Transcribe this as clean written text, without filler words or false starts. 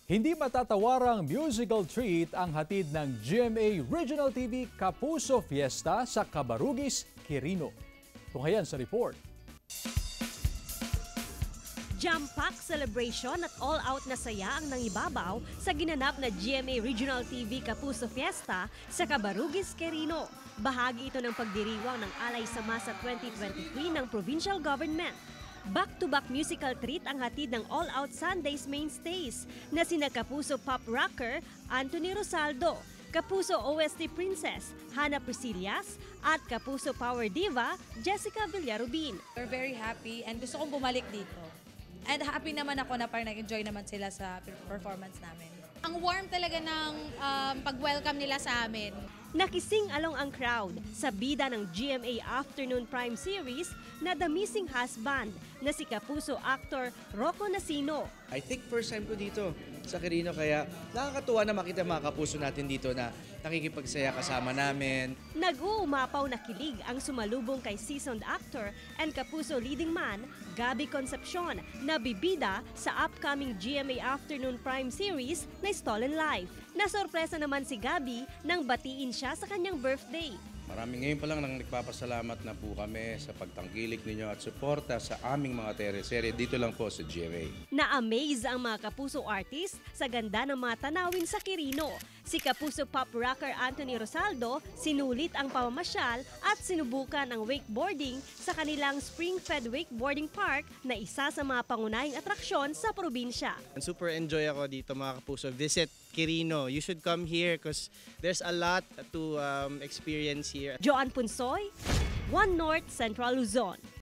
Hindi matatawarang musical treat ang hatid ng GMA Regional TV Kapuso Fiesta sa Cabarugis, Quirino. Tunghayan sa report. Jam-pack celebration at all-out na saya ang nangibabaw sa ginanap na GMA Regional TV Kapuso Fiesta sa Cabarugis, Quirino. Bahagi ito ng pagdiriwang ng Alay sa Masa 2023 ng provincial government. Back-to-back musical treat ang hatid ng All Out Sundays mainstays na sina Kapuso Pop Rocker Anthony Rosaldo, Kapuso OST Princess Hannah Priscillas at Kapuso Power Diva Jessica Villarubin. We're very happy and gusto kong bumalik dito. And happy naman ako na parang nag-enjoy naman sila sa performance namin. Ang warm talaga ng pag-welcome nila sa amin. Nakising along ang crowd sa bida ng GMA Afternoon Prime Series na The Missing Husband na si Kapuso actor Rocco Nasino. I think first time ko dito sa Quirino kaya nakakatuwa na makita mga kapuso natin dito na nakikipagsaya kasama namin. Nag-uumapaw na kilig ang sumalubong kay seasoned actor and Kapuso leading man Gabby Concepcion na bibida sa upcoming GMA Afternoon Prime Series na Stolen Life. Nasorpresa naman si Gabby nang batiin siya sa kanyang birthday. Marami ngayon pa lang nang nagpapasalamat na po kami sa pagtangkilik ninyo at suporta sa aming mga teleserye dito lang po sa GMA. Na-amaze ang mga Kapuso artist sa ganda ng mga tanawin sa Quirino. Si Kapuso Pop Rocker Anthony Rosaldo sinulit ang pamamasyal at sinubukan ang wakeboarding sa kanilang spring-fed wakeboarding park na isa sa mga pangunahing atraksyon sa probinsya. Super enjoy ako dito mga Kapuso. Visit Quirino. You should come here because there's a lot to experience here. Joan Punsoy, One North Central Luzon.